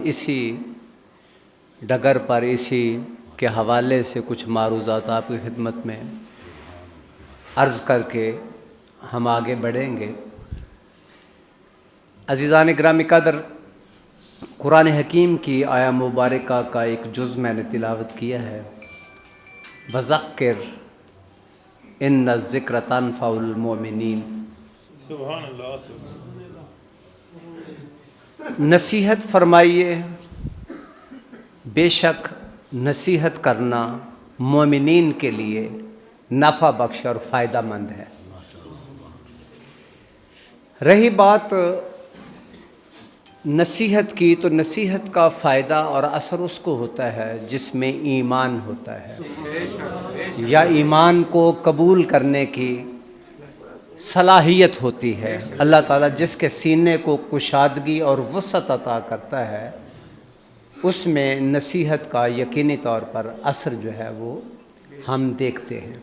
اسی ڈگر پر اسی کے حوالے سے کچھ معروضات آپ کی خدمت میں عرض کر کے ہم آگے بڑھیں گے۔ عزیزان گرامی قدر، قرآن حکیم کی آیہ مبارکہ کا ایک جز میں نے تلاوت کیا ہے، وَذَكِّرْ إِنَّ الذِّكْرَ تَنفَعُ الْمُؤْمِنِينَ۔ سبحان اللہ۔ نصیحت فرمائیے، بے شک نصیحت کرنا مومنین کے لیے نفع بخش اور فائدہ مند ہے۔ رہی بات نصیحت کی، تو نصیحت کا فائدہ اور اثر اس کو ہوتا ہے جس میں ایمان ہوتا ہے یا ایمان کو قبول کرنے کی صلاحیت ہوتی ہے۔ اللہ تعالیٰ جس کے سینے کو کشادگی اور وسعت عطا کرتا ہے، اس میں نصیحت کا یقینی طور پر اثر جو ہے وہ ہم دیکھتے ہیں۔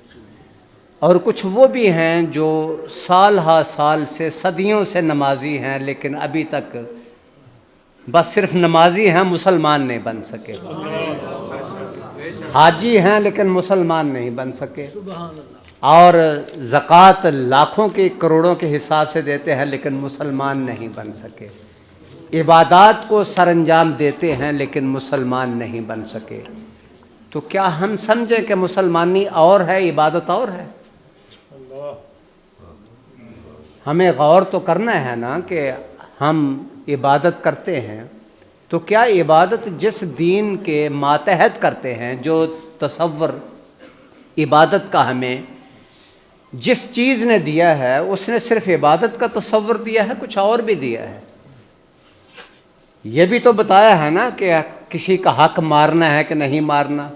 اور کچھ وہ بھی ہیں جو سال ہا سال سے صدیوں سے نمازی ہیں، لیکن ابھی تک بس صرف نمازی ہیں، مسلمان نہیں بن سکے۔ حاجی ہیں لیکن مسلمان نہیں بن سکے، اور زکوٰۃ لاکھوں کے کروڑوں کے حساب سے دیتے ہیں لیکن مسلمان نہیں بن سکے۔ عبادات کو سر انجام دیتے ہیں لیکن مسلمان نہیں بن سکے۔ تو کیا ہم سمجھیں کہ مسلمانی اور ہے، عبادت اور ہے؟ ہمیں غور تو کرنا ہے نا کہ ہم عبادت کرتے ہیں، تو کیا عبادت جس دین کے ماتحت کرتے ہیں، جو تصور عبادت کا ہمیں جس چیز نے دیا ہے، اس نے صرف عبادت کا تصور دیا ہے، کچھ اور بھی دیا ہے؟ یہ بھی تو بتایا ہے نا کہ کسی کا حق مارنا ہے کہ نہیں مارنا،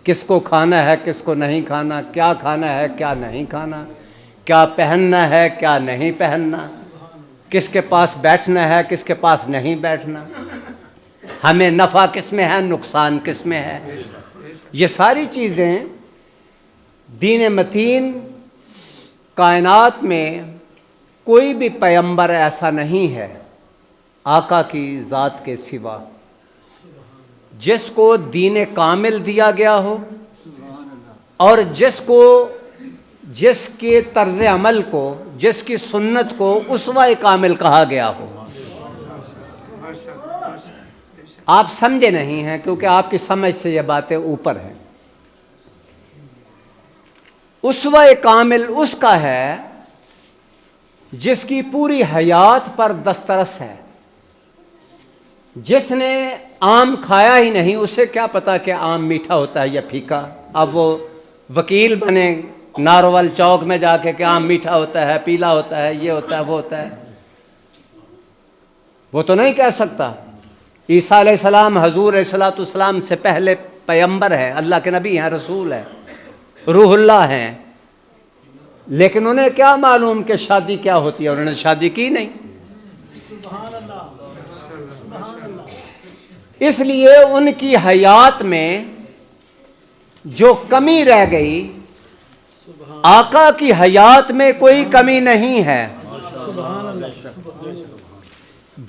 کس کو کھانا ہے کس کو نہیں کھانا، کیا کھانا ہے کیا نہیں کھانا، کیا پہننا ہے کیا نہیں پہننا، کس کے پاس بیٹھنا ہے کس کے پاس نہیں بیٹھنا، ہمیں نفع کس میں ہے نقصان کس میں ہے۔ یہ ساری چیزیں دین متین کائنات میں کوئی بھی پیغمبر ایسا نہیں ہے آقا کی ذات کے سوا جس کو دین کامل دیا گیا ہو، اور جس کے طرز عمل کو، جس کی سنت کو اسوہ کامل کہا گیا ہو۔ آپ سمجھے نہیں ہیں کیونکہ آپ کی سمجھ سے یہ باتیں اوپر ہیں۔ اسوہ کامل اس کا ہے جس کی پوری حیات پر دسترس ہے۔ جس نے آم کھایا ہی نہیں، اسے کیا پتا کہ آم میٹھا ہوتا ہے یا پھیکا؟ اب وہ وکیل بنے ناروول چوک میں جا کے کہ آم میٹھا ہوتا ہے، پیلا ہوتا ہے، یہ ہوتا ہے وہ ہوتا ہے، وہ تو نہیں کہہ سکتا۔ عیسیٰ علیہ السلام حضور علیہ السلام سے پہلے پیغمبر ہے، اللہ کے نبی ہیں، رسول ہیں، روح اللہ ہیں، لیکن انہیں کیا معلوم کہ شادی کیا ہوتی ہے؟ انہوں نے شادی کی نہیں۔ اس لیے ان کی حیات میں جو کمی رہ گئی، آقا کی حیات میں کوئی کمی نہیں ہے۔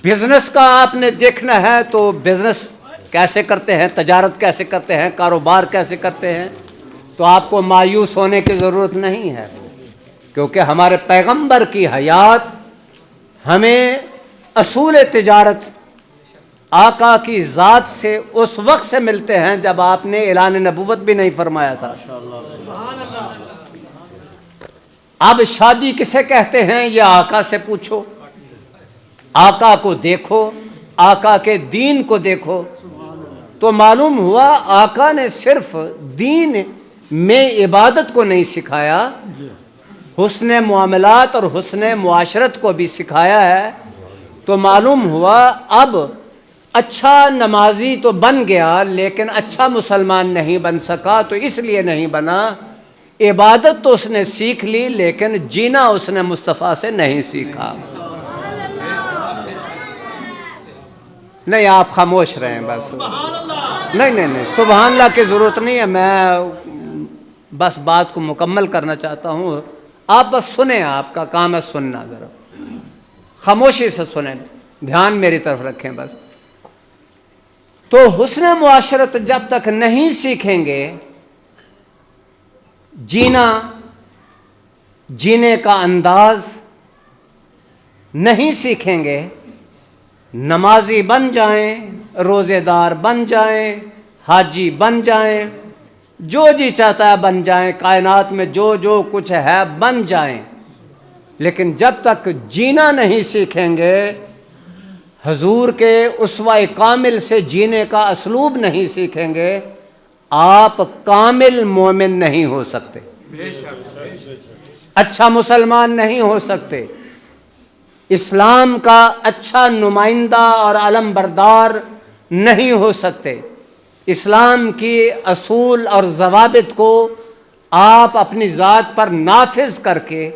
بزنس کا آپ نے دیکھنا ہے تو بزنس کیسے کرتے ہیں، تجارت کیسے کرتے ہیں، کاروبار کیسے کرتے ہیں، تو آپ کو مایوس ہونے کی ضرورت نہیں ہے، کیونکہ ہمارے پیغمبر کی حیات ہمیں اصول تجارت آقا کی ذات سے اس وقت سے ملتے ہیں جب آپ نے اعلان نبوت بھی نہیں فرمایا تھا۔ اب شادی کسے کہتے ہیں یہ آقا سے پوچھو، آقا کو دیکھو، آقا کے دین کو دیکھو، تو معلوم ہوا آقا نے صرف دین میں عبادت کو نہیں سکھایا، حسن معاملات اور حسن معاشرت کو بھی سکھایا ہے۔ تو معلوم ہوا اب اچھا نمازی تو بن گیا لیکن اچھا مسلمان نہیں بن سکا۔ تو اس لیے نہیں بنا، عبادت تو اس نے سیکھ لی لیکن جینا اس نے مصطفیٰ سے نہیں سیکھا۔ نہیں، آپ خاموش رہیں بس۔ نہیں، سبحان اللہ کی ضرورت نہیں ہے، میں بس بات کو مکمل کرنا چاہتا ہوں، آپ بس سنیں، آپ کا کام ہے سننا، ذرا خاموشی سے سنیں، دھیان میری طرف رکھیں بس۔ تو حسن معاشرت جب تک نہیں سیکھیں گے، جینے کا انداز نہیں سیکھیں گے، نمازی بن جائیں، روزے دار بن جائیں، حاجی بن جائیں، جو جی چاہتا ہے بن جائیں، کائنات میں جو کچھ ہے بن جائیں، لیکن جب تک جینا نہیں سیکھیں گے، حضور کے اسوہ کامل سے جینے کا اسلوب نہیں سیکھیں گے، آپ کامل مومن نہیں ہو سکتے، اچھا مسلمان نہیں ہو سکتے، اسلام کا اچھا نمائندہ اور علم بردار نہیں ہو سکتے۔ اسلام کی اصول اور ضوابط کو آپ اپنی ذات پر نافذ کر کے،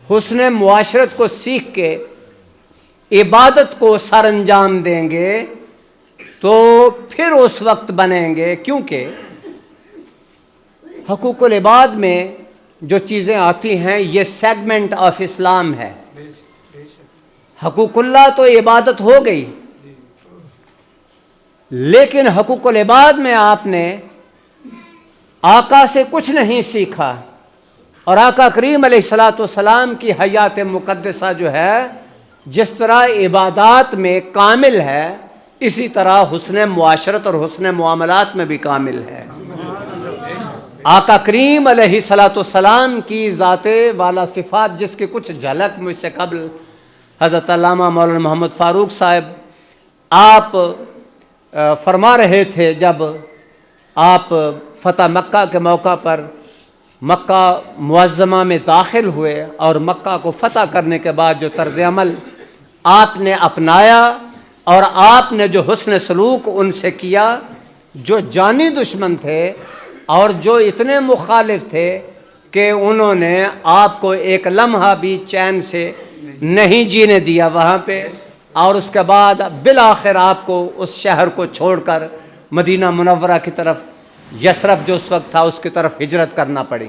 حسن معاشرت کو سیکھ کے عبادت کو سر انجام دیں گے تو پھر اس وقت بنیں گے، کیونکہ حقوق العباد میں جو چیزیں آتی ہیں یہ سیگمنٹ آف اسلام ہے۔ حقوق اللہ تو عبادت ہو گئی، لیکن حقوق العباد میں آپ نے آقا سے کچھ نہیں سیکھا، اور آقا کریم علیہ الصلوۃ والسلام کی حیات مقدسہ جو ہے جس طرح عبادات میں کامل ہے، اسی طرح حسن معاشرت اور حسن معاملات میں بھی کامل ہے۔ آقا کریم علیہ الصلوۃ والسلام کی ذات والا صفات جس کی کچھ جھلک مجھ سے قبل حضرت علامہ مولانا محمد فاروق صاحب آپ فرما رہے تھے، جب آپ فتح مکہ کے موقع پر مکہ معظمہ میں داخل ہوئے اور مکہ کو فتح کرنے کے بعد جو طرز عمل آپ نے اپنایا اور آپ نے جو حسن سلوک ان سے کیا، جو جانی دشمن تھے اور جو اتنے مخالف تھے کہ انہوں نے آپ کو ایک لمحہ بھی چین سے نہیں جینے دیا وہاں پہ، اور اس کے بعد بالآخر آپ کو اس شہر کو چھوڑ کر مدینہ منورہ کی طرف، یثرب جو اس وقت تھا اس کی طرف ہجرت کرنا پڑی۔